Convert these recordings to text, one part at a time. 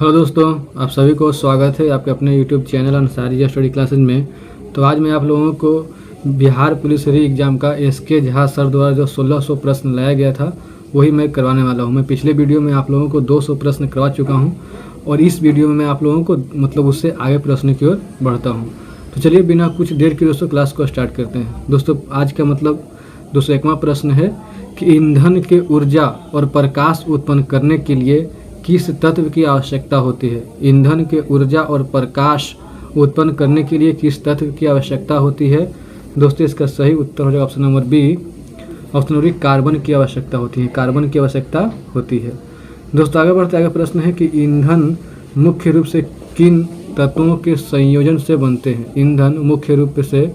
Hello दोस्तों, आप सभी को स्वागत है आपके अपने YouTube channel Ansari study classes में। तो आज मैं आप लोगों को बिहार पुलिस री एग्ज़ाम का एसके झा सर द्वारा जो 1600 प्रश्न लाया गया था वही मैं करवाने वाला हूं। मैं पिछले वीडियो में आप लोगों को 200 प्रश्न करवा चुका हूं और इस वीडियो में मैं आप लोगों को उससे आगे प्रश्न की ओर बढ़ता हूँ। तो चलिए बिना कुछ देर के दोस्तों क्लास को स्टार्ट करते हैं। दोस्तों आज का 201वां प्रश्न है कि ईंधन के ऊर्जा और प्रकाश उत्पन्न करने के लिए किस तत्व की आवश्यकता होती है। ईंधन के ऊर्जा और प्रकाश उत्पन्न करने के लिए किस तत्व की आवश्यकता होती है। दोस्तों इसका सही उत्तर हो जाएगा option number b. Option number b, carbon की आवश्यकता होती है। कार्बन की आवश्यकता होती है। दोस्तों आगे बढ़ते आगे प्रश्न है कि ईंधन मुख्य रूप से किन तत्वों के संयोजन से बनते हैं। ईंधन मुख्य रूप से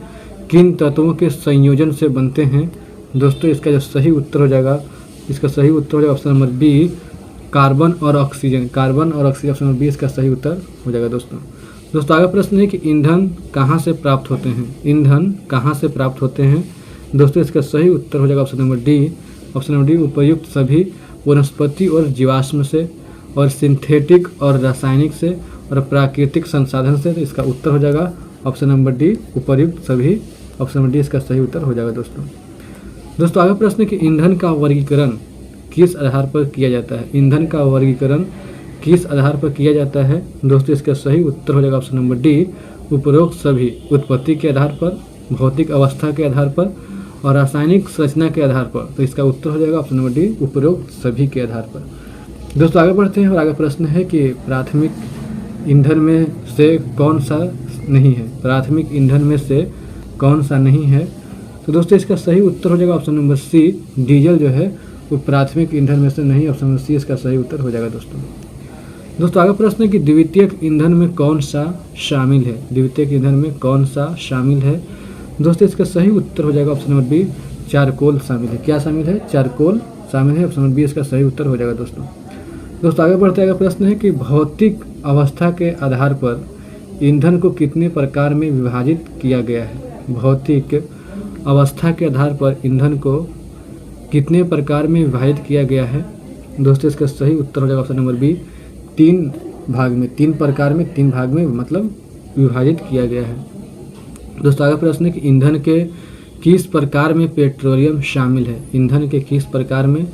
किन तत्वों के संयोजन से बनते हैं। दोस्तों इसका जो सही उत्तर हो जाएगा, इसका सही उत्तर हो जाएगा ऑप्शन नंबर बी, कार्बन और ऑक्सीजन। कार्बन और ऑक्सीजन ऑप्शन नंबर बी इसका सही उत्तर हो जाएगा। दोस्तों आगे प्रश्न है कि ईंधन कहाँ से प्राप्त होते हैं। ईंधन कहाँ से प्राप्त होते हैं। दोस्तों इसका सही उत्तर हो जाएगा option number D. Option number D, उपर्युक्त सभी वनस्पति और जीवाश्म से और सिंथेटिक और रासायनिक से और प्राकृतिक संसाधन से। तो इसका उत्तर हो जाएगा ऑप्शन नंबर डी, उपर्युक्त सभी। ऑप्शन नंबर डी इसका सही उत्तर हो जाएगा। दोस्तों आगे प्रश्न है कि ईंधन का वर्गीकरण किस आधार पर किया जाता है। ईंधन का वर्गीकरण किस आधार पर किया जाता है। दोस्तों इसका सही उत्तर हो जाएगा ऑप्शन नंबर डी, उपरोक्त सभी। उत्पत्ति के आधार पर, भौतिक अवस्था के आधार पर और रासायनिक संरचना के आधार पर। तो इसका उत्तर हो जाएगा ऑप्शन नंबर डी, उपरोक्त सभी के आधार पर। दोस्तों आगे बढ़ते हैं और आगे प्रश्न है कि प्राथमिक ईंधन में से कौन सा नहीं है। प्राथमिक ईंधन में से कौन सा नहीं है। तो दोस्तों इसका सही उत्तर हो जाएगा ऑप्शन नंबर सी, डीजल जो है वो प्राथमिक ईंधन में से नहीं। ऑप्शन नंबर सी इसका सही उत्तर हो जाएगा। दोस्तों आगे प्रश्न है कि द्वितीयक ईंधन में कौन सा शामिल है। द्वितीयक ईंधन में कौन सा शामिल है। दोस्तों इसका सही उत्तर हो जाएगा ऑप्शन नंबर बी, चारकोल शामिल है। क्या शामिल है? चारकोल शामिल है। ऑप्शन नंबर बी इसका सही उत्तर हो जाएगा। दोस्तों आगे बढ़ते आगे प्रश्न है कि भौतिक अवस्था के आधार पर ईंधन को कितने प्रकार में विभाजित किया गया है। भौतिक अवस्था के आधार पर ईंधन को कितने प्रकार में विभाजित किया गया है। दोस्तों इसका सही उत्तर हो जाएगा ऑप्शन नंबर बी, तीन प्रकार में तीन भाग में विभाजित किया गया है। दोस्तों आगे प्रश्न है कि ईंधन के किस प्रकार में पेट्रोलियम शामिल है। ईंधन के किस प्रकार में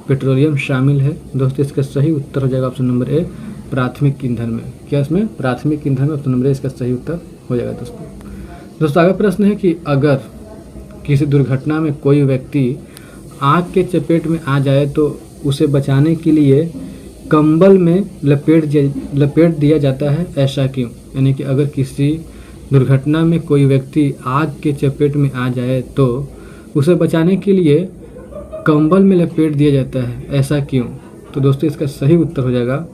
पेट्रोलियम शामिल है। दोस्तों इसका सही उत्तर हो जाएगा ऑप्शन नंबर ए, प्राथमिक ईंधन में। क्या इसमें? प्राथमिक ईंधन में। ऑप्शन नंबर ए इसका सही उत्तर हो जाएगा। दोस्तों आगे प्रश्न है कि अगर किसी दुर्घटना में कोई व्यक्ति आग के चपेट में आ जाए तो उसे बचाने के लिए कंबल में लपेट दिया जाता है, ऐसा क्यों। यानी कि अगर किसी दुर्घटना में कोई व्यक्ति आग के चपेट में आ जाए तो उसे बचाने के लिए कंबल में लपेट दिया जाता है, ऐसा क्यों। तो दोस्तों इसका सही उत्तर हो जाएगा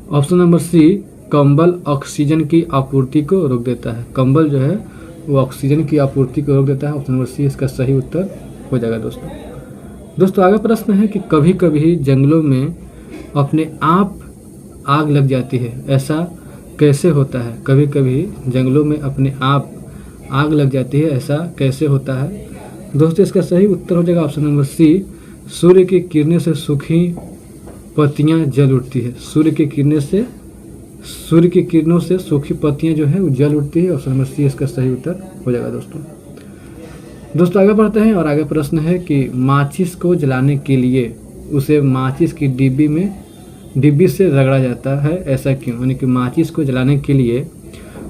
ऑप्शन नंबर सी, कंबल ऑक्सीजन की आपूर्ति को रोक देता है। कंबल जो है वो ऑक्सीजन की आपूर्ति को रोक देता है। ऑप्शन नंबर सी इसका सही उत्तर हो जाएगा। दोस्तों आगे प्रश्न है कि कभी कभी जंगलों में अपने आप आग लग जाती है, ऐसा कैसे होता है। कभी कभी जंगलों में अपने आप आग लग जाती है, ऐसा कैसे होता है। दोस्तों इसका सही उत्तर हो जाएगा ऑप्शन नंबर सी, सूर्य की किरणों से सूखी पत्तियां जल उठती है। सूर्य की किरणों से सूखी पत्तियां जो है वो जल उठती है। ऑप्शन नंबर सी इसका सही उत्तर हो जाएगा। दोस्तों आगे बढ़ते हैं और आगे प्रश्न है कि माचिस को जलाने के लिए उसे माचिस की डिब्बी से रगड़ा जाता है, ऐसा क्यों। यानी कि माचिस को जलाने के लिए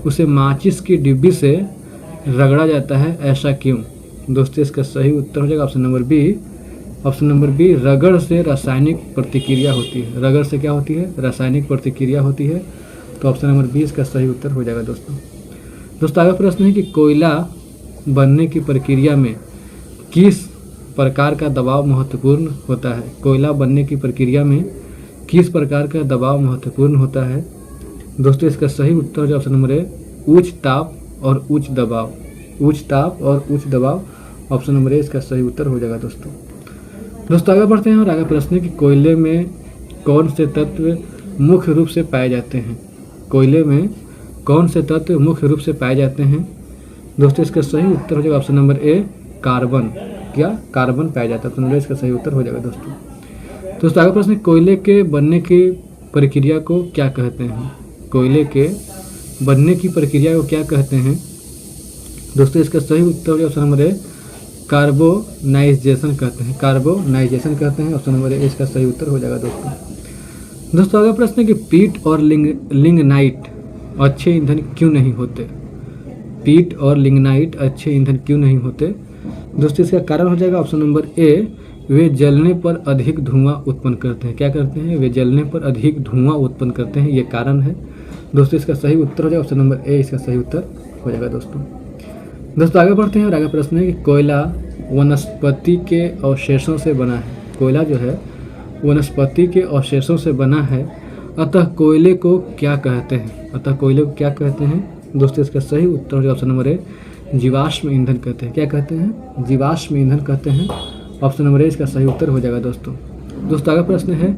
उसे माचिस की डिब्बी से रगड़ा जाता है, ऐसा क्यों। दोस्तों इसका सही उत्तर हो जाएगा option number b. Option number b, रगड़ से रासायनिक प्रतिक्रिया होती है। रगड़ से क्या होती है? रासायनिक प्रतिक्रिया होती है। तो ऑप्शन नंबर बी इसका सही उत्तर हो जाएगा। दोस्तों आगे प्रश्न है कि कोयला बनने की प्रक्रिया में किस प्रकार का दबाव महत्वपूर्ण होता है। कोयला बनने की प्रक्रिया में किस प्रकार का दबाव महत्वपूर्ण होता है। दोस्तों इसका सही उत्तर है ऑप्शन नंबर ए, उच्च ताप और उच्च दबाव। उच्च ताप और उच्च दबाव। ऑप्शन नंबर ए इसका सही उत्तर हो जाएगा। दोस्तों आगे बढ़ते हैं और आगे प्रश्न है कि कोयले में कौन से तत्व मुख्य रूप से पाए जाते हैं। कोयले में कौन से तत्व मुख्य रूप से पाए जाते हैं। दोस्तों इसका सही उत्तर हो जाएगा ऑप्शन नंबर ए, कार्बन। क्या? कार्बन पाया जाता है। तो इसका सही उत्तर हो जाएगा। दोस्तों आगे प्रश्न, कोयले के बनने की प्रक्रिया को क्या कहते हैं? कोयले के बनने की प्रक्रिया को क्या कहते हैं? दोस्तों इसका सही उत्तर है ऑप्शन नंबर ए, कार्बोनाइजेशन कहते हैं। कार्बोनाइजेशन कहते हैं, ऑप्शन नंबर ए इसका सही उत्तर हो जाएगा दोस्तों अगला प्रश्न है कि पीट और लिग्नाइट अच्छे ईंधन क्यों नहीं होते? पीट और लिग्नाइट अच्छे ईंधन क्यों नहीं होते? दोस्तों इसका कारण हो जाएगा ऑप्शन नंबर ए, वे जलने पर अधिक धुआं उत्पन्न करते हैं। क्या करते हैं? वे जलने पर अधिक धुआं उत्पन्न करते हैं, ये कारण है। दोस्तों इसका सही उत्तर हो जाएगा ऑप्शन नंबर ए, इसका सही उत्तर हो जाएगा दोस्तों आगे बढ़ते हैं और आगे प्रश्न है कि कोयला वनस्पति के अवशेषों से बना है। कोयला जो है वनस्पति के अवशेषों से बना है, अतः कोयले को क्या कहते हैं? अतः कोयले को क्या कहते हैं? दोस्तों इसका सही उत्तर हो जाएगा ऑप्शन नंबर ए, जीवाश्म ईंधन कहते हैं। क्या कहते हैं? जीवाश्म ईंधन कहते हैं, ऑप्शन नंबर ए इसका सही उत्तर हो जाएगा दोस्तों आगे प्रश्न है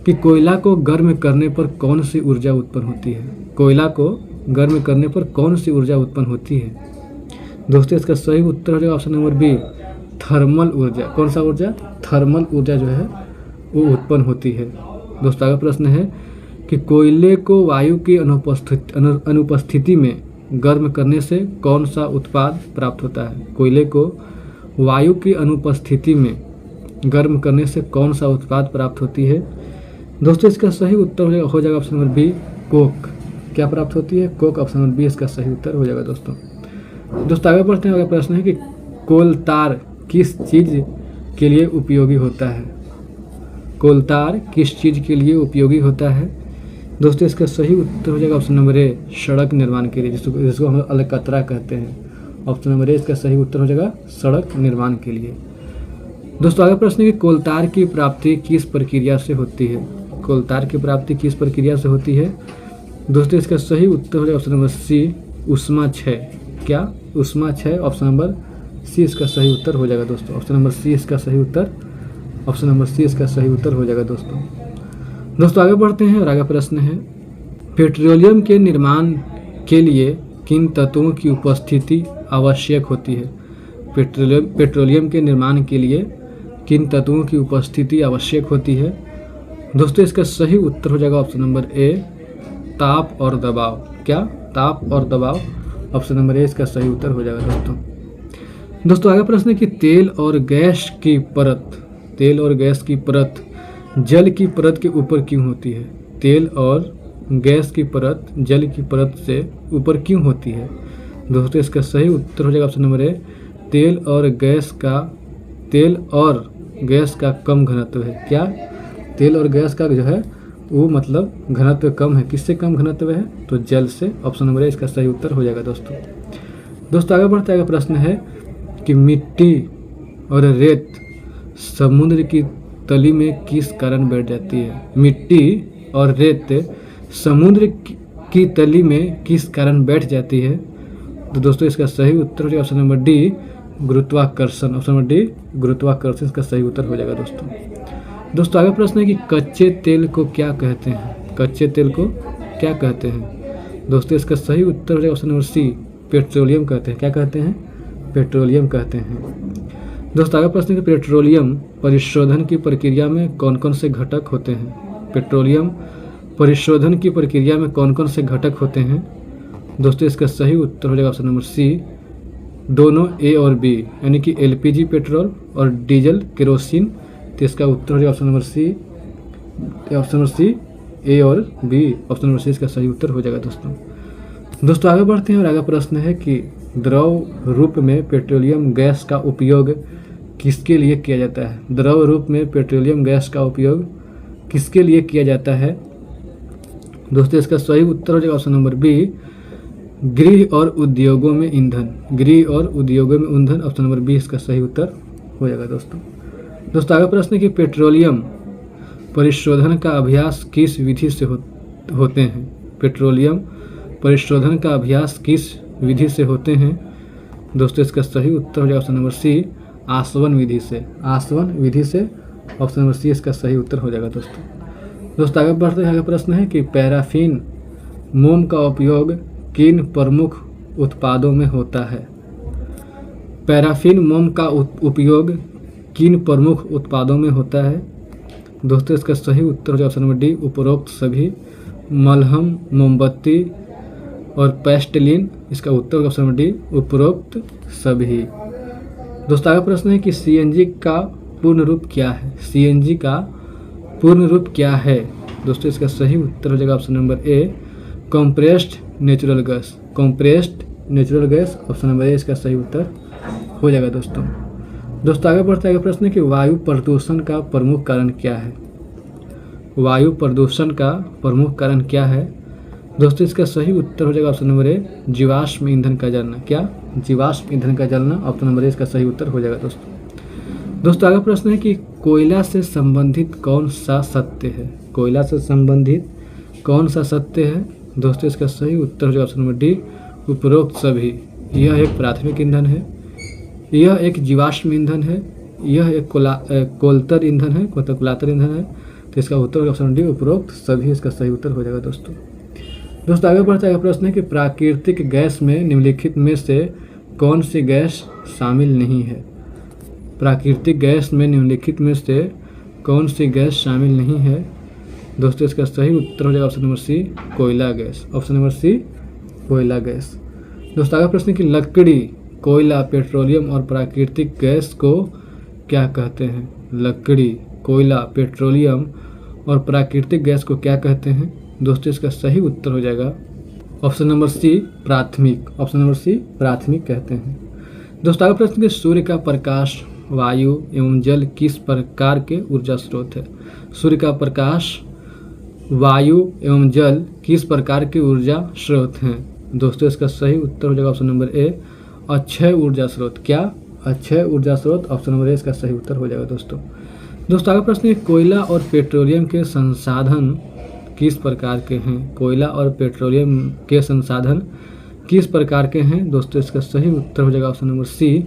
कि कोयला को गर्म करने पर कौन सी ऊर्जा उत्पन्न होती है? कोयला को गर्म करने पर कौन सी ऊर्जा उत्पन्न होती है? दोस्तों इसका सही उत्तर हो जाएगा ऑप्शन नंबर बी, थर्मल ऊर्जा। कौन सा ऊर्जा? थर्मल ऊर्जा जो है वो उत्पन्न होती है। दोस्तों आगे प्रश्न है कि कोयले को वायु की अनुपस्थिति में गर्म करने से कौन सा उत्पाद प्राप्त होता है? कोयले को वायु की अनुपस्थिति में गर्म करने से कौन सा उत्पाद प्राप्त होती है? दोस्तों इसका सही उत्तर हो जाएगा ऑप्शन नंबर बी, कोक। क्या प्राप्त होती है? कोक, ऑप्शन नंबर बी इसका सही उत्तर हो जाएगा दोस्तों आगे बढ़ते हैं। अगला प्रश्न है कि कोलतार किस चीज़ के लिए उपयोगी होता है? कोलतार किस चीज़ के लिए उपयोगी होता है? दोस्तों इसका सही उत्तर हो जाएगा ऑप्शन नंबर ए, सड़क निर्माण के लिए, जिसको हम अलकतरा कहते हैं। ऑप्शन नंबर ए इसका सही उत्तर हो जाएगा सड़क निर्माण के लिए। दोस्तों आगे प्रश्न है कि कोलतार की प्राप्ति किस प्रक्रिया से होती है? कोलतार की प्राप्ति किस प्रक्रिया से होती है? दोस्तों इसका सही उत्तर हो जाएगा ऑप्शन नंबर सी, ऊष्मा क्षय। क्या? ऊष्मा क्षय, ऑप्शन नंबर सी इसका सही उत्तर हो जाएगा दोस्तों। ऑप्शन नंबर सी इसका सही उत्तर, ऑप्शन नंबर सी इसका सही उत्तर हो जाएगा दोस्तों आगे बढ़ते हैं और आगे प्रश्न है, पेट्रोलियम के निर्माण के लिए किन तत्वों की उपस्थिति आवश्यक होती है? पेट्रोलियम के निर्माण के लिए किन तत्वों की उपस्थिति आवश्यक होती है? दोस्तों इसका सही उत्तर हो जाएगा ऑप्शन नंबर ए, ताप और दबाव। क्या? ताप और दबाव, ऑप्शन नंबर ए इसका सही उत्तर हो जाएगा दोस्तों आगे प्रश्न है कि तेल और गैस की परत जल की परत के ऊपर क्यों होती है? तेल और गैस की परत जल की परत से ऊपर क्यों होती है? दोस्तों इसका सही उत्तर हो जाएगा ऑप्शन नंबर ए, तेल और गैस का कम घनत्व है। क्या? तेल और गैस का जो है वो मतलब घनत्व कम है। किससे कम घनत्व है? तो जल से। ऑप्शन नंबर ए इसका सही उत्तर हो जाएगा दोस्तों आगे बढ़ते हैं। प्रश्न है कि मिट्टी और रेत समुद्र की तली में किस कारण बैठ जाती है? मिट्टी और रेत समुद्र की तली में किस कारण बैठ जाती है? तो दोस्तों इसका सही उत्तर हो जाएगा ऑप्शन नंबर डी, गुरुत्वाकर्षण। ऑप्शन नंबर डी, गुरुत्वाकर्षण इसका सही उत्तर हो जाएगा दोस्तों आगे प्रश्न है कि कच्चे तेल को क्या कहते हैं? कच्चे तेल को क्या कहते हैं? दोस्तों इसका सही उत्तर हो जाएगा ऑप्शन नंबर सी, पेट्रोलियम कहते हैं। क्या कहते हैं? पेट्रोलियम कहते हैं। दोस्तों आगे प्रश्न है कि पेट्रोलियम परिशोधन की प्रक्रिया में कौन कौन से घटक होते हैं? पेट्रोलियम परिशोधन की प्रक्रिया में कौन कौन से घटक होते हैं? दोस्तों इसका सही उत्तर हो जाएगा ऑप्शन नंबर सी, दोनों ए और बी, यानी कि एलपीजी पेट्रोल और डीजल केरोसिन। तो इसका उत्तर हो जाएगा ऑप्शन नंबर सी, ए और बी। ऑप्शन नंबर सी इसका सही उत्तर हो जाएगा दोस्तों आगे बढ़ते हैं और आगे प्रश्न है कि द्रव रूप में पेट्रोलियम गैस का उपयोग किसके लिए किया जाता है? द्रव रूप में पेट्रोलियम गैस का उपयोग किसके लिए किया जाता है? दोस्तों इसका सही उत्तर हो जाएगा ऑप्शन नंबर बी, गृह और उद्योगों में ईंधन। गृह और उद्योगों में ईंधन, ऑप्शन नंबर बी इसका सही उत्तर हो जाएगा दोस्तों आगे प्रश्न है कि पेट्रोलियम परिशोधन का अभ्यास किस विधि से होते हैं? पेट्रोलियम परिशोधन का अभ्यास किस विधि से होते हैं? दोस्तों इसका सही उत्तर हो जाएगा ऑप्शन नंबर सी, आसवन विधि से। आसवन विधि से, ऑप्शन नंबर सी इसका सही उत्तर हो जाएगा दोस्तों आगे बढ़ते हैं। आगे प्रश्न है कि पैराफिन मोम का उपयोग किन प्रमुख उत्पादों में होता है? पैराफिन मोम का उपयोग किन प्रमुख उत्पादों में होता है? दोस्तों इसका सही उत्तर हो जाएगा ऑप्शन नंबर डी, उपरोक्त सभी। मलहम, मोमबत्ती और पेस्टलिन, इसका उत्तर होगा ऑप्शन नंबर डी, उपरोक्त सभी। दोस्तों आगे प्रश्न है कि सीएनजी का पूर्ण रूप क्या है? सीएनजी का पूर्ण रूप क्या है? दोस्तों इसका सही उत्तर हो जाएगा option number A, compressed natural gas. Compressed natural gas, option number A इसका सही उत्तर हो जाएगा दोस्तों आगे बढ़ते आगे प्रश्न है कि वायु प्रदूषण का प्रमुख कारण क्या है? वायु प्रदूषण का प्रमुख कारण क्या है? दोस्तों इसका सही उत्तर हो जाएगा ऑप्शन नंबर ए, जीवाश्म ईंधन का जलना। क्या? जीवाश्म ईंधन का जलना, ऑप्शन नंबर ए इसका सही उत्तर हो जाएगा दोस्तों आगे प्रश्न है कि कोयला से संबंधित कौन सा सत्य है? कोयला से संबंधित कौन सा सत्य है? दोस्तों इसका सही उत्तर हो जाएगा ऑप्शन नंबर डी, उपरोक्त सभी। यह एक प्राथमिक ईंधन है, यह एक जीवाश्म ईंधन है, यह एक कोलतर ईंधन है, कोलातर ईंधन है। तो इसका उत्तर होगा ऑप्शन डी, उपरोक्त सभी, इसका सही उत्तर हो जाएगा दोस्तों आगे बढ़ता है प्रश्न है कि प्राकृतिक गैस में निम्नलिखित में से कौन सी गैस शामिल नहीं है? प्राकृतिक गैस में निम्नलिखित में से कौन सी गैस शामिल नहीं है? दोस्तों इसका सही उत्तर हो जाएगा ऑप्शन नंबर सी, कोयला गैस। ऑप्शन नंबर सी, कोयला गैस। दोस्तों आगे प्रश्न है कि लकड़ी, कोयला, पेट्रोलियम और प्राकृतिक गैस को क्या कहते हैं? लकड़ी, कोयला, पेट्रोलियम और प्राकृतिक गैस को क्या कहते हैं? दोस्तों इसका सही उत्तर हो जाएगा ऑप्शन नंबर सी, प्राथमिक। ऑप्शन नंबर सी, प्राथमिक कहते हैं। दोस्तों आगे प्रश्न कि सूर्य का प्रकाश, वायु एवं जल किस प्रकार के ऊर्जा स्रोत है? सूर्य का प्रकाश, वायु एवं जल किस प्रकार के ऊर्जा स्रोत हैं? दोस्तों इसका सही उत्तर हो जाएगा ऑप्शन नंबर ए, अक्षय ऊर्जा स्रोत। क्या? अक्षय ऊर्जा स्रोत, ऑप्शन नंबर ए इसका सही उत्तर हो जाएगा दोस्तों आगे प्रश्न है कोयला और पेट्रोलियम के संसाधन किस प्रकार के हैं? कोयला और पेट्रोलियम के संसाधन किस प्रकार के हैं? दोस्तों इसका सही उत्तर हो जाएगा ऑप्शन नंबर सी,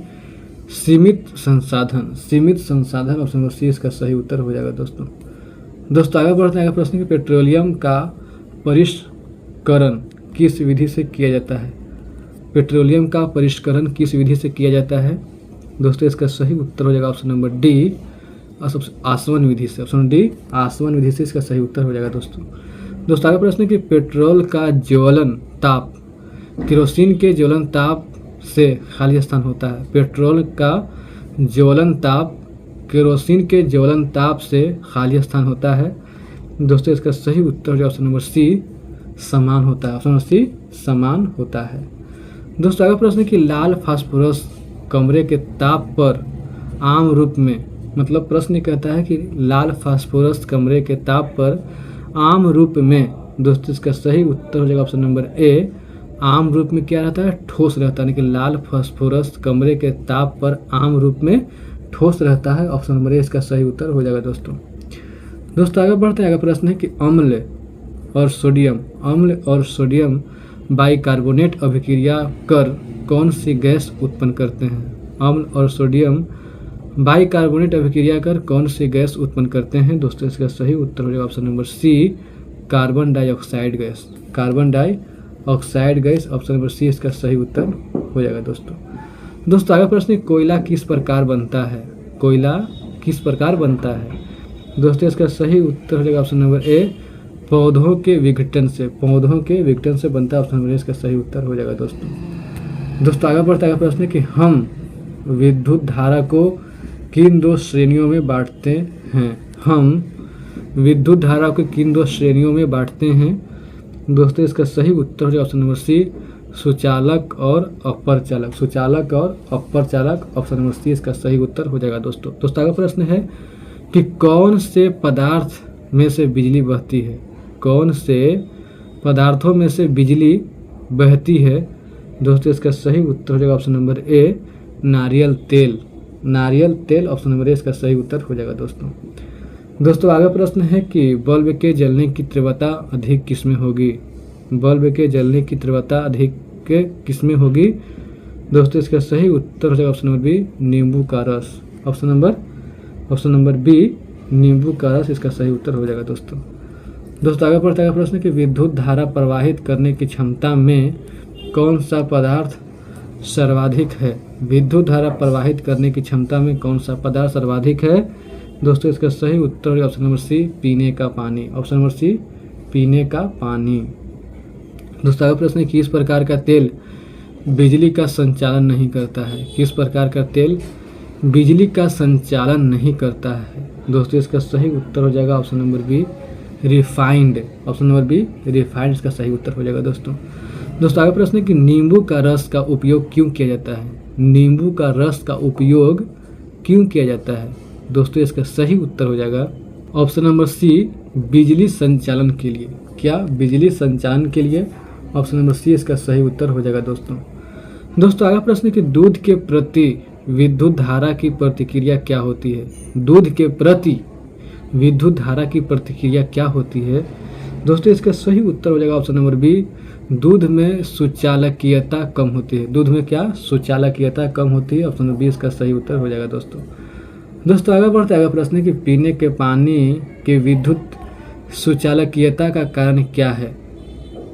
सीमित संसाधन। सीमित संसाधन, ऑप्शन नंबर सी इसका सही उत्तर हो जाएगा दोस्तों आगे बढ़ते हैं प्रश्न कि पेट्रोलियम का परिष्करण किस विधि से किया जाता है? पेट्रोलियम का परिष्करण किस विधि से किया जाता है? दोस्तों इसका सही उत्तर हो जाएगा ऑप्शन नंबर डी, आसवन विधि से। ऑप्शन डी, आसवन विधि से इसका सही उत्तर हो जाएगा दोस्तों आगे प्रश्न कि पेट्रोल का ज्वलन ताप केरोसिन के ज्वलन ताप से खाली स्थान होता है। पेट्रोल का ज्वलन ताप केरोसिन के ज्वलन ताप से खाली स्थान होता है। दोस्तों इसका सही उत्तर हो जाएगा ऑप्शन नंबर सी, समान होता है। ऑप्शन नंबर सी, समान होता है। दोस्तों आगे प्रश्न कि लाल फास्फोरस कमरे के ताप पर आम रूप में, मतलब प्रश्न कहता है कि लाल फास्फोरस कमरे के ताप पर आम रूप में, दोस्तों इसका सही उत्तर हो जाएगा ऑप्शन नंबर ए, आम रूप में क्या रहता है? ठोस रहता है। यानी कि लाल फास्फोरस कमरे के ताप पर आम रूप में ठोस रहता है। ऑप्शन नंबर ए इसका सही उत्तर हो जाएगा दोस्तों आगे बढ़ते हैं। आगे प्रश्न है कि अम्ल और सोडियम बाइकार्बोनेट अभिक्रिया कर कौन सी गैस उत्पन्न करते हैं? अम्ल और सोडियम बाइकार्बोनेट अभिक्रिया कर कौन सी गैस उत्पन्न करते हैं? दोस्तों इसका सही उत्तर हो जाएगा option number c, carbon dioxide gas. Carbon dioxide gas, option number c इसका सही उत्तर हो जाएगा दोस्तों आगे प्रश्न कोयला किस प्रकार बनता है? कोयला किस प्रकार बनता है? दोस्तों इसका सही उत्तर हो जाएगा ऑप्शन नंबर ए, पौधों के विघटन से। पौधों के विघटन से बनता है। ऑप्शन नंबर ए इसका सही उत्तर हो जाएगा दोस्तों आगे बढ़ता है प्रश्न कि हम विद्युत धारा को किन दो श्रेणियों में बांटते हैं? हम विद्युत धारा को किन दो श्रेणियों में बांटते हैं? दोस्तों इसका सही उत्तर हो जाएगा ऑप्शन नंबर सी, सुचालक और अपर चालक। सुचालक और अपर चालक, ऑप्शन नंबर सी इसका सही उत्तर हो जाएगा दोस्तों आगे प्रश्न है कि कौन से पदार्थ में से बिजली बहती है? कौन से पदार्थों में से बिजली बहती है? दोस्तों इसका सही उत्तर हो जाएगा ऑप्शन नंबर ए, नारियल तेल। नारियल तेल, ऑप्शन नंबर ए इसका सही उत्तर हो जाएगा दोस्तों आगे प्रश्न है कि बल्ब के जलने की तीव्रता अधिक किसमें होगी? बल्ब के जलने की तीव्रता अधिक किसमें होगी? दोस्तों इसका सही उत्तर हो जाएगा ऑप्शन नंबर बी, नींबू का रस। ऑप्शन नंबर बी, नींबू का रस इसका सही उत्तर हो जाएगा दोस्तों आगे बढ़ता है प्रश्न कि विद्युत धारा प्रवाहित करने की क्षमता में कौन सा पदार्थ सर्वाधिक है? विद्युत धारा प्रवाहित करने की क्षमता में कौन सा पदार्थ सर्वाधिक है? दोस्तों इसका सही उत्तर होगा ऑप्शन नंबर सी, पीने का पानी। ऑप्शन नंबर सी, पीने का पानी। दोस्तों अगला प्रश्न है, किस प्रकार का तेल बिजली का संचालन नहीं करता है? किस प्रकार का तेल बिजली का संचालन नहीं करता है? दोस्तों इसका सही उत्तर हो जाएगा option number b, refined. Option number b, refined इसका सही उत्तर हो जाएगा दोस्तों। आगे प्रश्न है कि नींबू का रस का उपयोग क्यों किया जाता है? नींबू का रस का उपयोग क्यों किया जाता है? दोस्तों इसका सही उत्तर हो जाएगा ऑप्शन नंबर सी, बिजली संचालन के लिए। क्या? बिजली संचालन के लिए। ऑप्शन नंबर सी इसका सही उत्तर हो जाएगा दोस्तों आगे प्रश्न है कि दूध के प्रति विद्युत धारा की प्रतिक्रिया क्या होती है? दूध के प्रति विद्युत धारा की प्रतिक्रिया क्या होती है? दोस्तों इसका सही उत्तर हो जाएगा ऑप्शन नंबर बी, दूध में सुचालकीयता कम होती है। दूध में क्या? सुचालकीयता कम होती है। ऑप्शन नंबर बी इसका सही उत्तर हो जाएगा दोस्तों आगे बढ़ते आगे प्रश्न है कि पीने के पानी के विद्युत सुचालकीयता का कारण क्या है?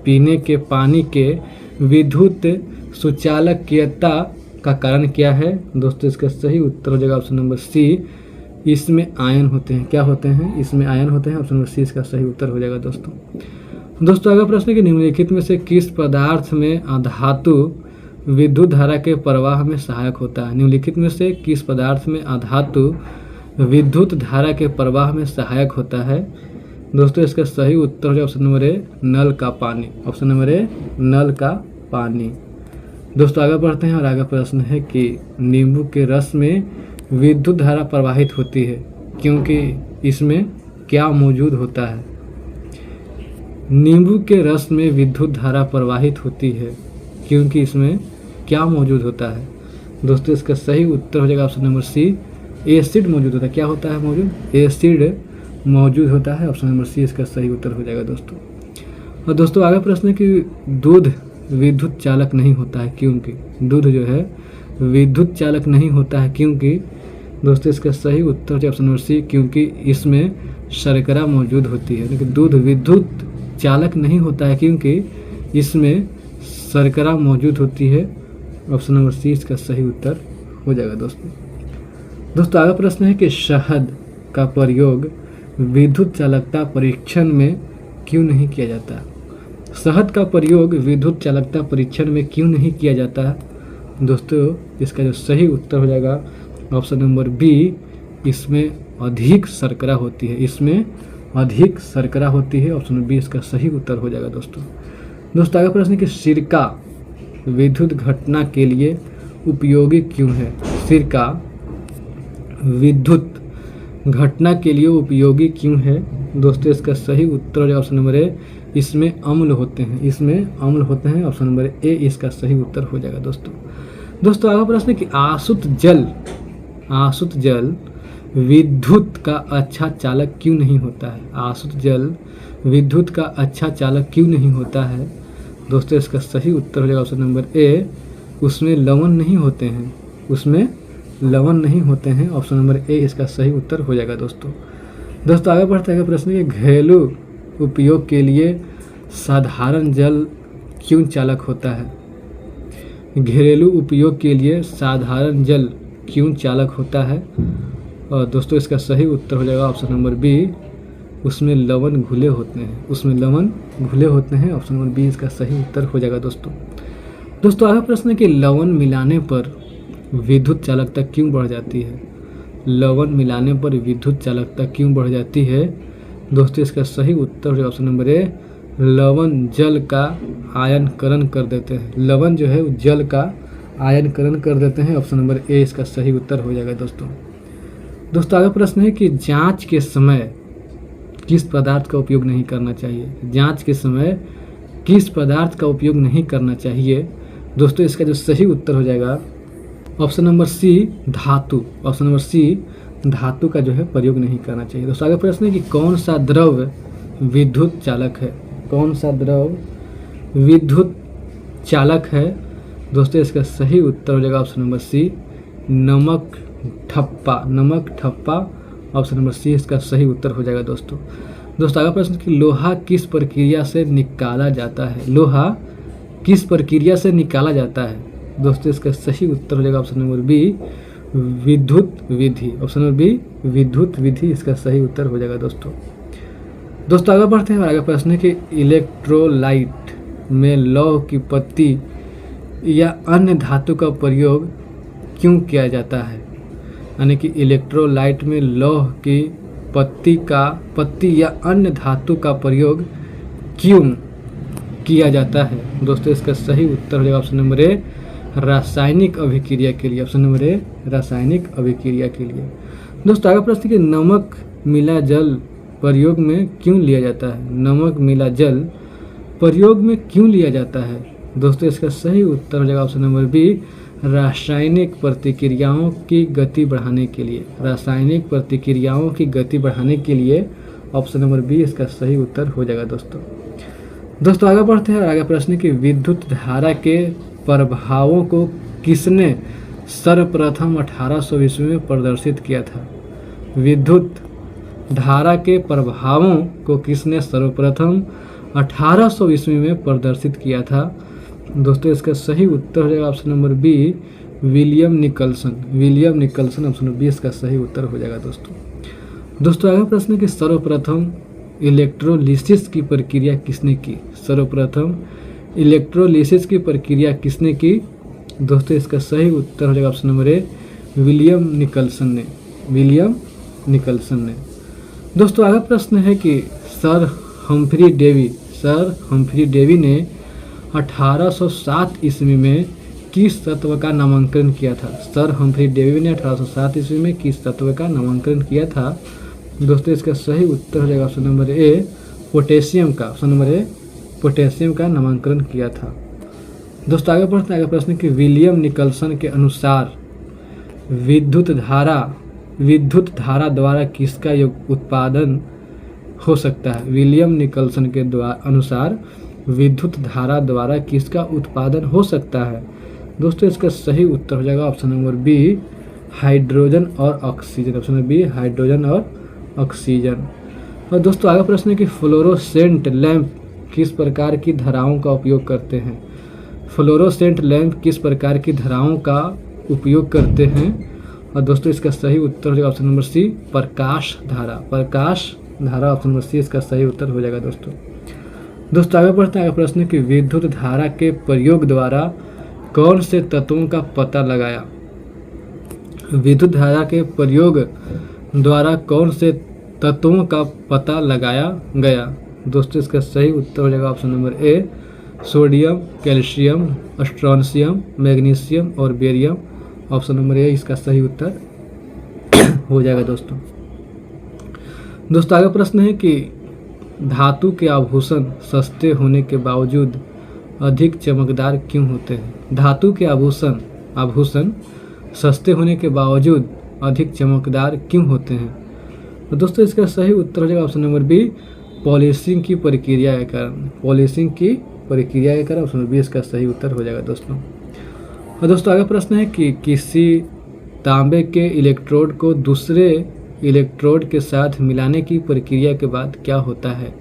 पीने के पानी के विद्युत सुचालकीयता का कारण क्या है? दोस्तों इसका सही उत्तर हो जाएगा ऑप्शन नंबर सी, इसमें आयन होते हैं। क्या होते हैं? इसमें आयन होते हैं। ऑप्शन नंबर सी इसका सही उत्तर हो जाएगा दोस्तों आगे प्रश्न है कि निम्नलिखित में से किस पदार्थ में अधातु विद्युत धारा के प्रवाह में सहायक होता है? निम्नलिखित में से किस पदार्थ में अधातु विद्युत धारा के प्रवाह में सहायक होता है? दोस्तों इसका सही उत्तर हो जाएगा ऑप्शन नंबर ए, नल का पानी। ऑप्शन नंबर ए, नल का पानी। दोस्तों आगे बढ़ते हैं और आगे प्रश्न है कि नींबू के रस में विद्युत धारा प्रवाहित होती है क्योंकि इसमें क्या मौजूद होता है? नींबू के रस में विद्युत धारा प्रवाहित होती है क्योंकि इसमें क्या मौजूद होता है? दोस्तों इसका सही उत्तर हो जाएगा ऑप्शन नंबर सी, एसिड मौजूद होता है। क्या होता है मौजूद? एसिड मौजूद होता है। ऑप्शन नंबर सी इसका सही उत्तर हो जाएगा और दोस्तों आगे प्रश्न है कि दूध विद्युत चालक नहीं होता है क्योंकि? दूध जो है विद्युत चालक नहीं होता है क्योंकि? दोस्तों इसका सही उत्तर है ऑप्शन नंबर सी, क्योंकि इसमें शर्करा मौजूद होती है। लेकिन दूध विद्युत चालक नहीं होता है क्योंकि इसमें शर्करा मौजूद होती है। ऑप्शन नंबर सी इसका सही उत्तर हो जाएगा दोस्तों आगे प्रश्न है कि शहद का प्रयोग विद्युत चालकता परीक्षण में क्यों नहीं किया जाता? शहद का प्रयोग विद्युत चालकता परीक्षण में क्यों नहीं किया जाता? दोस्तों इसका जो सही उत्तर हो जाएगा ऑप्शन नंबर बी, इसमें अधिक शर्करा होती है। इसमें अधिक शर्करा होती है। ऑप्शन नंबर बी इसका सही उत्तर हो जाएगा दोस्तों आगे प्रश्न है कि सिरका विद्युत घटना के लिए उपयोगी क्यों है? सिरका विद्युत घटना के लिए उपयोगी क्यों है? दोस्तों इसका सही उत्तर हो जाएगा ऑप्शन नंबर ए, इसमें अम्ल होते हैं। इसमें अम्ल होते हैं। ऑप्शन नंबर ए इसका सही उत्तर हो जाएगा दोस्तों आगे प्रश्न है कि आसुत जल विद्युत का अच्छा चालक क्यों नहीं होता है? आसुत जल विद्युत का अच्छा चालक क्यों नहीं होता है? दोस्तों इसका सही उत्तर हो जाएगा ऑप्शन नंबर ए, उसमें लवण नहीं होते हैं। उसमें लवण नहीं होते हैं। ऑप्शन नंबर ए इसका सही उत्तर हो जाएगा दोस्तों आगे बढ़ते हैं प्रश्न है घरेलू उपयोग के लिए साधारण जल क्यों चालक होता है? घरेलू उपयोग के लिए साधारण जल क्यों चालक होता है? और दोस्तों इसका सही उत्तर हो जाएगा ऑप्शन नंबर बी, उसमें लवण घुले होते हैं। उसमें लवण घुले होते हैं। ऑप्शन नंबर बी इसका सही उत्तर हो जाएगा दोस्तों आगे प्रश्न है कि लवण मिलाने पर विद्युत चालकता क्यों बढ़ जाती है? लवण मिलाने पर विद्युत चालकता क्यों बढ़ जाती है? दोस्तों इसका सही उत्तर है ऑप्शन नंबर ए, लवण जल का आयनीकरण कर देते हैं। लवण जो है जल का आयनीकरण कर देते हैं। ऑप्शन नंबर ए इसका सही उत्तर हो जाएगा दोस्तों आगे प्रश्न है कि जांच के समय किस पदार्थ का उपयोग नहीं करना चाहिए? जांच के समय किस पदार्थ का उपयोग नहीं करना चाहिए? दोस्तों इसका जो सही उत्तर हो जाएगा ऑप्शन नंबर सी, धातु। ऑप्शन नंबर सी, धातु का जो है प्रयोग नहीं करना चाहिए। दोस्तों आगे प्रश्न है कि कौन सा द्रव विद्युत चालक है? कौन सा द्रव विद्युत चालक है? दोस्तों इसका सही उत्तर हो जाएगा ऑप्शन नंबर सी, नमक ठप्पा। ऑप्शन नंबर सी इसका सही उत्तर हो जाएगा दोस्तों आगे प्रश्न कि लोहा किस प्रक्रिया से निकाला जाता है? लोहा किस प्रक्रिया से निकाला जाता है? दोस्तों इसका सही उत्तर हो जाएगा ऑप्शन नंबर बी, विद्युत विधि। ऑप्शन नंबर बी विद्युत विधि इसका सही उत्तर हो जाएगा दोस्तों आगे बढ़ते हैं और आगे प्रश्न है कि इलेक्ट्रोलाइट में लौह की पत्ती या अन्य धातु का प्रयोग क्यों किया जाता है। यानी कि इलेक्ट्रोलाइट में लौह की पत्ती या अन्य धातु का प्रयोग क्यों किया जाता है। दोस्तों इसका सही उत्तर हो जाएगा ऑप्शन नंबर ए रासायनिक अभिक्रिया के लिए। ऑप्शन नंबर ए रासायनिक अभिक्रिया के लिए। दोस्तों आगे प्रश्न कि नमक मिला जल प्रयोग में क्यों लिया जाता है। नमक मिला जल प्रयोग में क्यों लिया जाता है। दोस्तों इसका सही उत्तर हो जाएगा ऑप्शन नंबर बी रासायनिक प्रतिक्रियाओं की गति बढ़ाने के लिए। रासायनिक प्रतिक्रियाओं की गति बढ़ाने के लिए ऑप्शन नंबर बी इसका सही उत्तर हो जाएगा दोस्तों आगे बढ़ते हैं और आगे प्रश्न की विद्युत धारा के प्रभावों को किसने सर्वप्रथम 1800 ईस्वी में प्रदर्शित किया था। विद्युत धारा के प्रभावों को किसने सर्वप्रथम 1800 ईस्वी में प्रदर्शित किया था। दोस्तों इसका सही उत्तर हो जाएगा option number b William Nicholson. Option number b इसका सही उत्तर हो जाएगा दोस्तों आगे प्रश्न कि सर्वप्रथम इलेक्ट्रोलिसिस की प्रक्रिया किसने की। सर्वप्रथम इलेक्ट्रोलिसिस की प्रक्रिया किसने की। दोस्तों इसका सही उत्तर हो जाएगा option number A William Nicholson ने। दोस्तों आगे प्रश्न है कि सर हम्फ्री डेवी ने 1807 ईस्वी में किस तत्व का नामांकन किया था। सर हम्फ्री डेवी ने 1807 ईस्वी में किस तत्व का नामांकन किया था। दोस्तों इसका सही उत्तर हो जाएगा ऑप्शन नंबर ए पोटेशियम का। ऑप्शन नंबर ए पोटेशियम का नामांकन किया था। दोस्तों आगे बढ़ते हैं आगे प्रश्न कि विलियम निकल्सन के अनुसार विद्युत धारा द्वारा किसका उत्पादन हो सकता है। विलियम निकल्सन के अनुसार विद्युत धारा द्वारा किसका उत्पादन हो सकता है। दोस्तों इसका सही उत्तर हो जाएगा ऑप्शन नंबर बी हाइड्रोजन और oxygen. Option number b hydrogen और ऑक्सीजन। और दोस्तों आगे प्रश्न है कि फ्लोरोसेंट लैंप किस प्रकार की धाराओं का उपयोग करते हैं। फ्लोरोसेंट लैंप किस प्रकार की धाराओं का उपयोग करते हैं। और दोस्तों इसका सही उत्तर हो जाएगा ऑप्शन नंबर सी प्रकाश धारा। ऑप्शन नंबर सी इसका सही उत्तर हो जाएगा दोस्तों आगे बढ़ते हैं आगे प्रश्न कि विद्युत धारा के प्रयोग द्वारा कौन से तत्वों का पता लगाया। विद्युत धारा के प्रयोग द्वारा कौन से तत्वों का पता लगाया गया। दोस्तों इसका सही उत्तर हो जाएगा option number A sodium, calcium, strontium, magnesium और बेरियम। ऑप्शन नंबर ए इसका सही उत्तर हो जाएगा दोस्तों आगे प्रश्न है कि धातु के आभूषण सस्ते होने के बावजूद अधिक चमकदार क्यों होते हैं। धातु के आभूषण सस्ते होने के बावजूद अधिक चमकदार क्यों होते हैं। तो दोस्तों इसका सही उत्तर हो जाएगा ऑप्शन नंबर बी पॉलिशिंग की प्रक्रिया के कारण। ऑप्शन नंबर बी इसका सही उत्तर हो जाएगा और दोस्तों आगे प्रश्न है कि किसी तांबे के इलेक्ट्रोड को दूसरे इलेक्ट्रोड के साथ मिलाने की प्रक्रिया के बाद क्या होता है।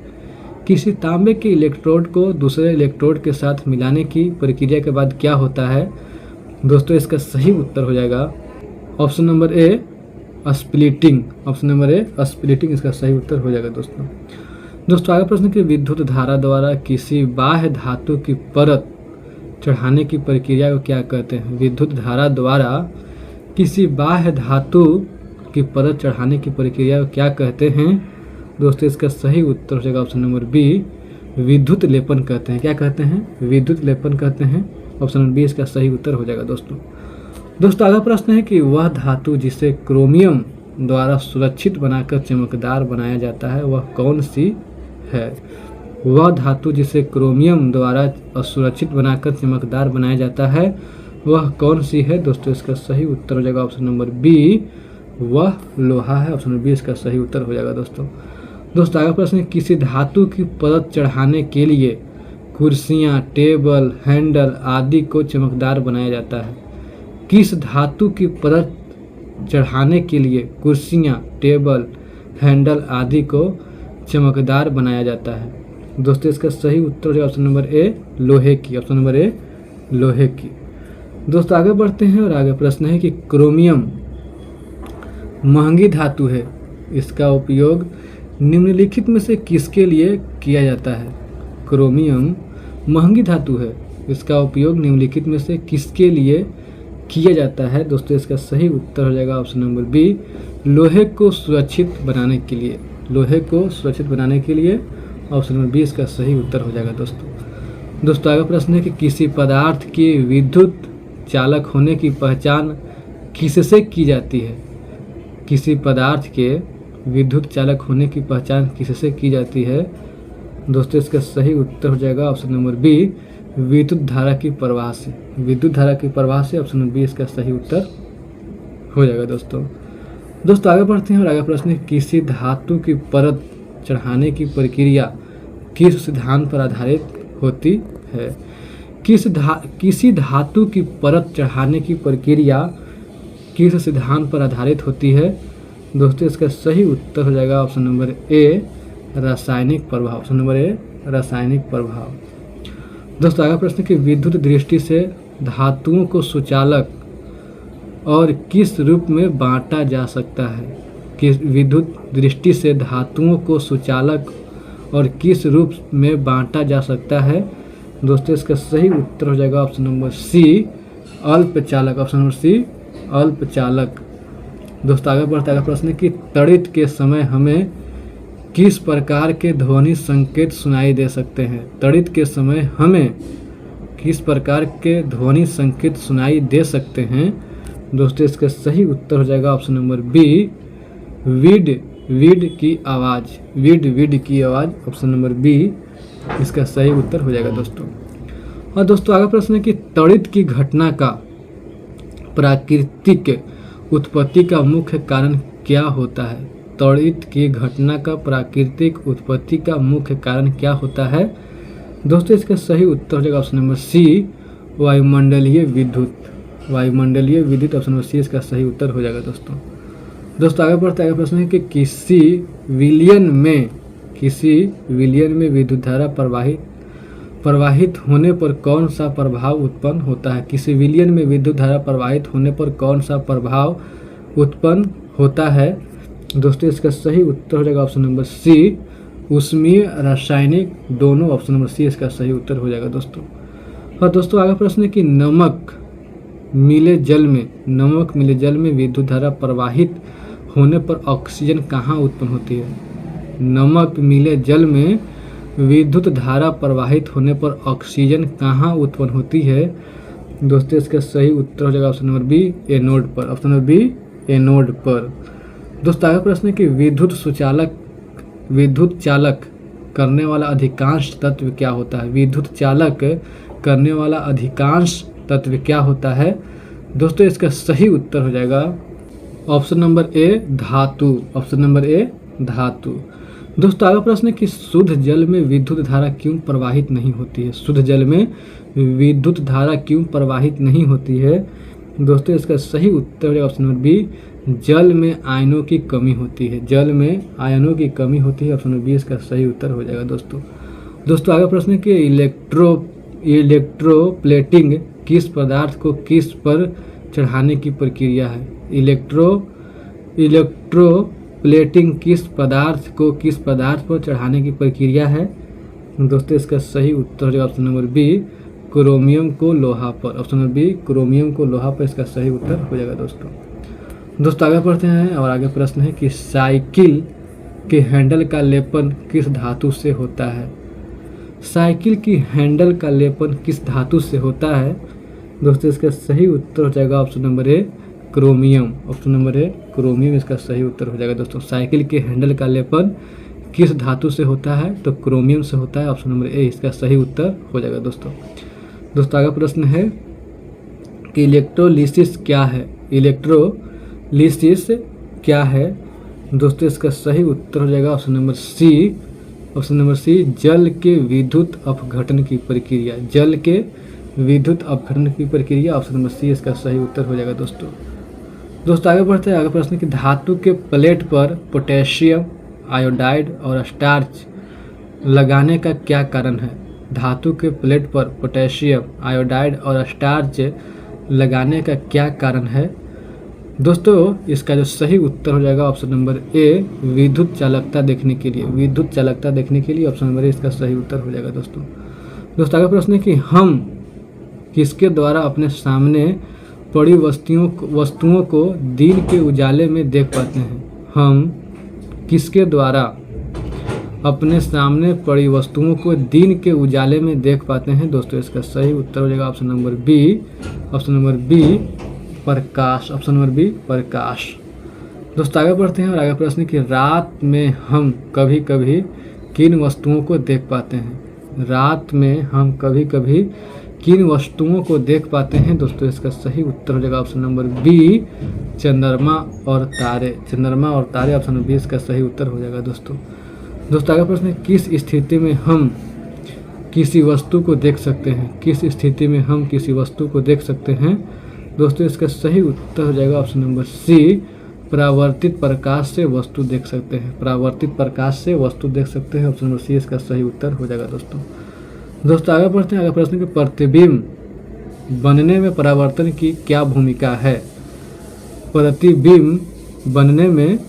किसी तांबे के इलेक्ट्रोड को दूसरे इलेक्ट्रोड के साथ मिलाने की प्रक्रिया के बाद क्या होता है। दोस्तों इसका सही उत्तर हो जाएगा option number A splitting. Option number A splitting इसका सही उत्तर हो जाएगा दोस्तों आगे प्रश्न कि विद्युत धारा द्वारा किसी बाह्य धातु की परत चढ़ाने की प्रक्रिया को क्या कहते हैं। विद्युत धारा द्वारा किसी बाह्य धातु की परत चढ़ाने की प्रक्रिया को क्या कहते हैं। दोस्तों इसका सही उत्तर हो जाएगा ऑप्शन नंबर बी विद्युत लेपन कहते हैं। क्या कहते हैं। विद्युत लेपन कहते हैं। ऑप्शन नंबर बी इसका सही उत्तर हो जाएगा दोस्तों आगे प्रश्न है कि वह धातु जिसे क्रोमियम द्वारा सुरक्षित बनाकर चमकदार बनाया जाता है वह कौन सी है। वह धातु जिसे क्रोमियम द्वारा सुरक्षित बनाकर चमकदार बनाया जाता है वह कौन सी है। दोस्तों इसका सही उत्तर हो जाएगा ऑप्शन नंबर बी वह लोहा है। ऑप्शन नंबर बी इसका सही उत्तर हो जाएगा दोस्तों आगे प्रश्न किसी धातु की परत चढ़ाने के लिए कुर्सियां, टेबल, हैंडल आदि को चमकदार बनाया जाता है। किस धातु की परत चढ़ाने के लिए कुर्सियां, टेबल, हैंडल आदि को चमकदार बनाया जाता है। दोस्तों इसका सही उत्तर है ऑप्शन नंबर ए लोहे की। ऑप्शन नंबर ए लोहे की। दोस्तों आगे बढ़ते हैं और आगे प्रश्न है कि क्रोमियम महंगी धातु है, इसका उपयोग निम्नलिखित में से किसके लिए किया जाता है? क्रोमियम महंगी धातु है, इसका उपयोग निम्नलिखित में से किसके लिए किया जाता है? दोस्तों इसका सही उत्तर हो जाएगा ऑप्शन नंबर बी, लोहे को सुरक्षित बनाने के लिए। लोहे को सुरक्षित बनाने के लिए ऑप्शन नंबर बी इसका सही उत्तर हो जाएगा। दोस्तों आगे प्रश्न है कि किसी पदार्थ के विद्युत चालक होने की पहचान किससे की जाती है? किसी पदार्थ के विद्युत चालक होने की पहचान किससे की जाती है? दोस्तों इसका सही उत्तर हो जाएगा ऑप्शन नंबर बी, विद्युत धारा की प्रवाह से। विद्युत धारा की प्रवाह से ऑप्शन नंबर बी इसका सही उत्तर हो जाएगा। दोस्तों आगे बढ़ते हैं और आगे प्रश्न है किसी धातु की परत चढ़ाने की प्रक्रिया किस सिद्धांत पर आधारित होती है? किसी धातु की परत चढ़ाने की प्रक्रिया किस सिद्धांत पर आधारित होती है? दोस्तों इसका सही उत्तर हो जाएगा ऑप्शन नंबर ए, रासायनिक प्रभाव। ऑप्शन नंबर ए, रासायनिक प्रभाव। दोस्तों आगे प्रश्न की विद्युत दृष्टि से धातुओं को सुचालक और किस रूप में बांटा जा सकता है? किस विद्युत दृष्टि से धातुओं को सुचालक और किस रूप में बांटा जा सकता है? दोस्तों इसका सही उत्तर हो जाएगा ऑप्शन नंबर सी, अल्पचालक। ऑप्शन नंबर सी, अल्पचालक। दोस्तों आगे बढ़ते आगे प्रश्न कि तड़ित के समय हमें किस प्रकार के ध्वनि संकेत सुनाई दे सकते हैं? तड़ित के समय हमें किस प्रकार के ध्वनि संकेत सुनाई दे सकते हैं? दोस्तों इसका सही उत्तर हो जाएगा ऑप्शन नंबर बी, विड की आवाज़। विड की आवाज़। ऑप्शन नंबर बी इसका सही उत्तर हो जाएगा दोस्तों। और दोस्तों आगे प्रश्न है कि तड़ित की घटना का प्राकृतिक उत्पत्ति का मुख्य कारण क्या होता है? तड़ित की घटना का प्राकृतिक उत्पत्ति का मुख्य कारण क्या होता है? दोस्तों इसका सही उत्तर हो जाएगा ऑप्शन नंबर सी, वायुमंडलीय विद्युत। वायुमंडलीय विद्युत। ऑप्शन नंबर सी इसका सही उत्तर हो जाएगा दोस्तों आगे बढ़ते आगे प्रश्न है कि किसी विलयन में विद्युत धारा प्रवाहित होने पर कौन सा प्रभाव उत्पन्न होता है? किसी विलयन में विद्युत धारा प्रवाहित होने पर कौन सा प्रभाव उत्पन्न होता है? दोस्तों इसका सही उत्तर हो जाएगा ऑप्शन नंबर सी, ऊष्मीय रासायनिक दोनों। ऑप्शन नंबर सी इसका सही उत्तर हो जाएगा दोस्तों। और दोस्तों आगे प्रश्न है कि नमक मिले जल में विद्युत धारा प्रवाहित होने पर ऑक्सीजन कहाँ उत्पन्न होती है? नमक मिले जल में विद्युत धारा प्रवाहित होने पर ऑक्सीजन कहाँ उत्पन्न होती है? दोस्तों इसका सही उत्तर हो जाएगा ऑप्शन नंबर बी, एनोड पर। ऑप्शन नंबर बी, एनोड पर। दोस्तों आगे प्रश्न है कि विद्युत चालक करने वाला अधिकांश तत्व क्या होता है? विद्युत चालक करने वाला अधिकांश तत्व क्या होता है? दोस्तों इसका सही उत्तर हो जाएगा ऑप्शन नंबर ए, धातु। ऑप्शन नंबर ए, धातु। दोस्तों आगे प्रश्न है कि शुद्ध जल में विद्युत धारा क्यों प्रवाहित नहीं होती है? शुद्ध जल में विद्युत धारा क्यों प्रवाहित नहीं होती है? दोस्तों इसका सही उत्तर हो जाएगा ऑप्शन नंबर बी, जल में आयनों की कमी होती है। जल में आयनों की कमी होती है। ऑप्शन नंबर बी इसका सही उत्तर हो जाएगा दोस्तों आगे प्रश्न है कि इलेक्ट्रोप्लेटिंग किस पदार्थ को किस पर चढ़ाने की प्रक्रिया है? इलेक्ट्रोप्लेटिंग किस पदार्थ को किस पदार्थ पर चढ़ाने की प्रक्रिया है? दोस्तों इसका सही उत्तर हो जाएगा ऑप्शन नंबर बी, क्रोमियम को लोहा पर। ऑप्शन नंबर बी, क्रोमियम को लोहा पर इसका सही उत्तर हो जाएगा दोस्तों आगे बढ़ते हैं और आगे प्रश्न है कि साइकिल के हैंडल का लेपन किस धातु से होता है? साइकिल की हैंडल का लेपन किस धातु से होता है? दोस्तों इसका सही उत्तर हो जाएगा option number A, chromium. Option number A, chromium इसका सही उत्तर हो जाएगा दोस्तों। साइकिल के हैंडल का लेपन किस धातु से होता है? तो क्रोमियम से होता है। ऑप्शन नंबर ए इसका सही उत्तर हो जाएगा दोस्तों आगे प्रश्न है कि इलेक्ट्रोलिसिस क्या है? इलेक्ट्रोलिसिस क्या है? दोस्तों इसका सही उत्तर हो जाएगा option number c. Option number c, जल के विद्युत अपघटन की प्रक्रिया। जल के विद्युत अपघटन की प्रक्रिया। ऑप्शन नंबर सी इसका सही उत्तर हो जाएगा दोस्तों आगे बढ़ते हैं आगे प्रश्न कि धातु के प्लेट पर पोटेशियम आयोडाइड और स्टार्च लगाने का क्या कारण है? धातु के प्लेट पर पोटेशियम आयोडाइड और स्टार्च लगाने का क्या कारण है? दोस्तों इसका जो सही उत्तर हो जाएगा ऑप्शन नंबर ए, विद्युत चालकता देखने के लिए। विद्युत चालकता देखने के लिए ऑप्शन नंबर ए इसका सही उत्तर हो जाएगा दोस्तों आगे प्रश्न है कि हम किसके द्वारा अपने सामने पड़ी वस्तुओं को दिन के उजाले में देख पाते हैं? हम किसके द्वारा अपने सामने पड़ी वस्तुओं को दिन के उजाले में देख पाते हैं? दोस्तों इसका सही उत्तर हो जाएगा ऑप्शन नंबर बी, प्रकाश। ऑप्शन नंबर बी, प्रकाश। दोस्तों आगे बढ़ते हैं और आगे प्रश्न कि रात में हम कभी कभी किन वस्तुओं को देख पाते हैं? रात में हम कभी कभी किन वस्तुओं को देख पाते हैं? दोस्तों इसका सही उत्तर हो जाएगा ऑप्शन नंबर बी, चंद्रमा और तारे। चंद्रमा और तारे, ऑप्शन नंबर बी इसका सही उत्तर हो जाएगा दोस्तों आगे प्रश्न है किस स्थिति में हम किसी वस्तु को देख सकते हैं? किस स्थिति में हम किसी वस्तु को देख सकते हैं? दोस्तों इसका सही उत्तर हो जाएगा ऑप्शन नंबर सी, परावर्तित प्रकाश से वस्तु देख सकते हैं। परावर्तित प्रकाश से वस्तु देख सकते हैं, ऑप्शन नंबर सी इसका सही उत्तर हो जाएगा दोस्तों आगे बढ़ते हैं। आगे प्रश्न कि प्रतिबिंब बनने में परावर्तन की क्या भूमिका है? प्रतिबिंब बनने में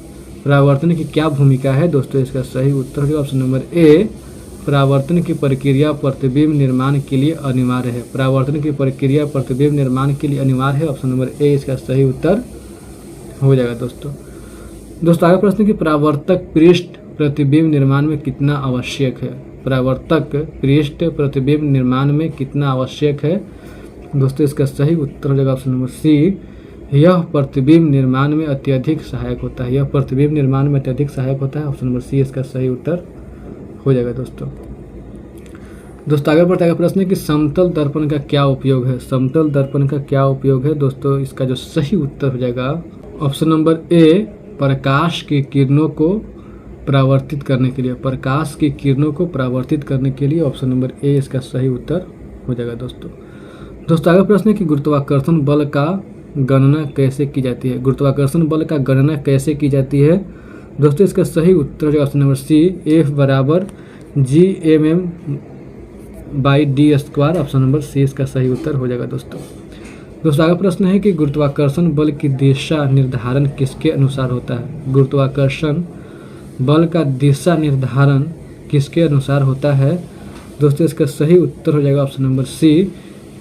परावर्तन की क्या भूमिका है? दोस्तों इसका सही उत्तर हो जाएगा ऑप्शन नंबर ए, परावर्तन की प्रक्रिया प्रतिबिंब निर्माण के लिए अनिवार्य है। परावर्तन की प्रक्रिया प्रतिबिंब निर्माण के लिए अनिवार्य है, ऑप्शन नंबर ए इसका सही उत्तर हो जाएगा दोस्तों आगे प्रश्न कि परावर्तक पृष्ठ प्रतिबिंब निर्माण में कितना आवश्यक है? परावर्तक पृष्ठ प्रतिबिंब निर्माण में कितना आवश्यक है? दोस्तों इसका सही उत्तर हो जाएगा ऑप्शन नंबर सी, यह प्रतिबिंब निर्माण में अत्यधिक सहायक होता है। यह प्रतिबिंब निर्माण में अत्यधिक सहायक होता है, ऑप्शन नंबर सी इसका सही उत्तर हो जाएगा दोस्तों आगे बढ़ते आगे प्रश्न है कि समतल दर्पण का क्या उपयोग है? समतल दर्पण का क्या उपयोग है? दोस्तों इसका जो सही उत्तर हो जाएगा ऑप्शन नंबर ए, प्रकाश की किरणों को परावर्तित करने के लिए। प्रकाश की किरणों को परावर्तित करने के लिए, ऑप्शन नंबर ए इसका सही उत्तर हो जाएगा दोस्तों आगे प्रश्न है कि गुरुत्वाकर्षण बल का गणना कैसे की जाती है? गुरुत्वाकर्षण बल का गणना कैसे की जाती है? दोस्तों इसका सही उत्तर हो जाएगा ऑप्शन नंबर सी, एफ बराबर Gmm/d²। ऑप्शन नंबर सी इसका सही उत्तर हो जाएगा दोस्तों आगे प्रश्न है कि गुरुत्वाकर्षण बल की दिशा निर्धारण किसके अनुसार होता है? गुरुत्वाकर्षण बल का दिशा निर्धारण किसके अनुसार होता है? दोस्तों इसका सही उत्तर हो जाएगा ऑप्शन नंबर सी,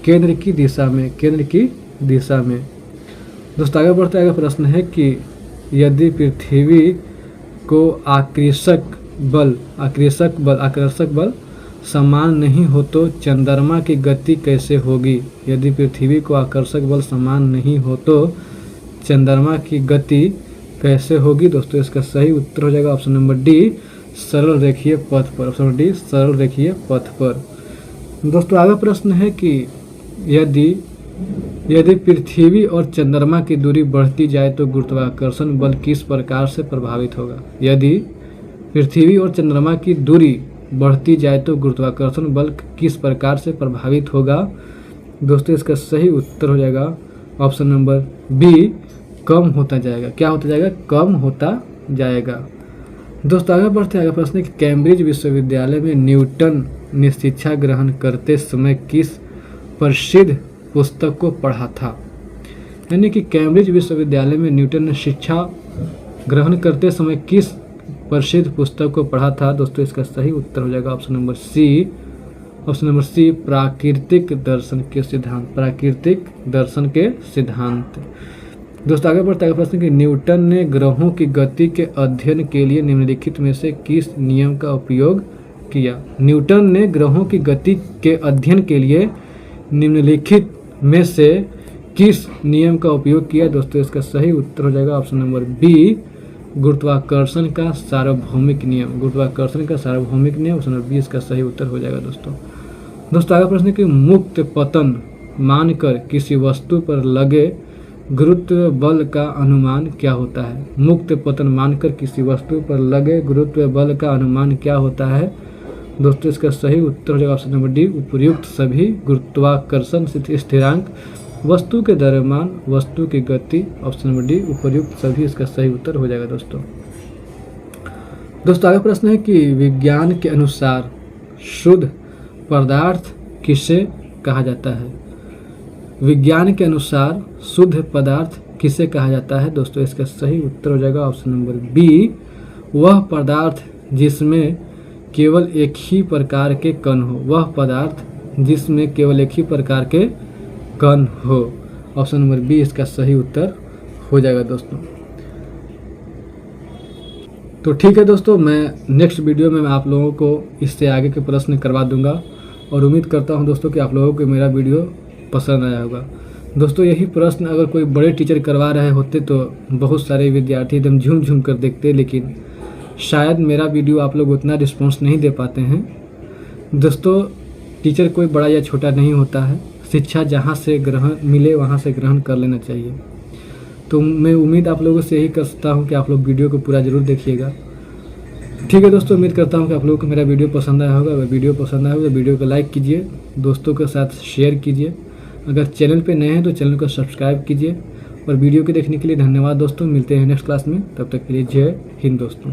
केंद्र की दिशा में। केंद्र की दिशा में। दोस्तों आगे बढ़ते आगे प्रश्न है कि यदि पृथ्वी को आकर्षक बल समान नहीं हो तो चंद्रमा की गति कैसे होगी? यदि पृथ्वी को आकर्षक बल समान नहीं हो तो चंद्रमा की गति कैसे होगी? दोस्तों इसका सही उत्तर हो जाएगा ऑप्शन नंबर डी, सरल रेखीय पथ पर। ऑप्शन नंबर डी, सरल रेखीय पथ पर। दोस्तों आगे प्रश्न है कि यदि पृथ्वी और चंद्रमा की दूरी बढ़ती जाए तो गुरुत्वाकर्षण बल किस प्रकार से प्रभावित होगा? यदि पृथ्वी और चंद्रमा की दूरी बढ़ती जाए तो गुरुत्वाकर्षण बल किस प्रकार से प्रभावित होगा? दोस्तों इसका सही उत्तर हो जाएगा ऑप्शन नंबर बी, कम होता जाएगा। क्या होता जाएगा? कम होता जाएगा। दोस्तों आगे बढ़ते आगे प्रश्न है कि कैम्ब्रिज विश्वविद्यालय में न्यूटन ने शिक्षा ग्रहण करते समय किस प्रसिद्ध पुस्तक को पढ़ा था? यानी कि कैम्ब्रिज विश्वविद्यालय में न्यूटन ने शिक्षा ग्रहण करते समय किस प्रसिद्ध पुस्तक को पढ़ा था? दोस्तों इसका सही उत्तर हो जाएगा ऑप्शन नंबर सी, प्राकृतिक दर्शन के सिद्धांत। प्राकृतिक दर्शन के सिद्धांत। दोस्तों आगे बढ़ते आगे प्रश्न कि न्यूटन ने ग्रहों की गति के अध्ययन के लिए निम्नलिखित में से किस नियम का उपयोग किया? न्यूटन ने ग्रहों की गति के अध्ययन के लिए निम्नलिखित में से किस नियम का उपयोग किया? दोस्तों इसका सही उत्तर हो जाएगा ऑप्शन नंबर बी, गुरुत्वाकर्षण का सार्वभौमिक नियम। गुरुत्वाकर्षण का सार्वभौमिक नियम, ऑप्शन नंबर बी इसका सही उत्तर हो जाएगा दोस्तों आगे प्रश्न कि मुक्त पतन मानकर किसी वस्तु पर लगे गुरुत्व बल का अनुमान क्या होता है? मुक्त पतन मानकर किसी वस्तु पर लगे गुरुत्व बल का अनुमान क्या होता है? दोस्तों इसका सही उत्तर हो जाएगा ऑप्शन नंबर डी, उपर्युक्त सभी गुरुत्वाकर्षण स्थिरांक वस्तु के द्रव्यमान वस्तु की गति। ऑप्शन नंबर डी, उपर्युक्त सभी इसका सही उत्तर हो जाएगा दोस्तों आगे प्रश्न है कि विज्ञान के अनुसार शुद्ध पदार्थ किसे कहा जाता है? विज्ञान के अनुसार शुद्ध पदार्थ किसे कहा जाता है? दोस्तों इसका सही उत्तर हो जाएगा ऑप्शन नंबर बी, वह पदार्थ जिसमें केवल एक ही प्रकार के कण हो। वह पदार्थ जिसमें केवल एक ही प्रकार के कण हो। ऑप्शन नंबर बी इसका सही उत्तर हो जाएगा दोस्तों। तो ठीक है दोस्तों, मैं नेक्स्ट वीडियो में मैं आप लोगों को इससे आगे के प्रश्न करवा दूंगा और उम्मीद करता हूं दोस्तों कि आप लोगों को मेरा वीडियो पसंद आया होगा। दोस्तों यही प्रश्न अगर कोई बड़े टीचर करवा रहे होते तो बहुत सारे विद्यार्थी एकदम झूम झूम कर देखते, लेकिन शायद मेरा वीडियो आप लोग उतना रिस्पॉन्स नहीं दे पाते हैं। दोस्तों टीचर कोई बड़ा या छोटा नहीं होता है, शिक्षा जहाँ से ग्रहण मिले वहाँ से ग्रहण कर लेना चाहिए। तो मैं उम्मीद आप लोगों से यही करता हूँ कि आप लोग वीडियो को पूरा ज़रूर देखिएगा। ठीक है दोस्तों, उम्मीद करता हूँ कि आप लोगों को मेरा वीडियो पसंद आया होगा। अगर वीडियो पसंद आया होगा तो वीडियो को लाइक कीजिए, दोस्तों के साथ शेयर कीजिए। अगर चैनल पे नए हैं तो चैनल को सब्सक्राइब कीजिए। और वीडियो को देखने के लिए धन्यवाद दोस्तों। मिलते हैं नेक्स्ट क्लास में, तब तक के लिए जय हिंद दोस्तों।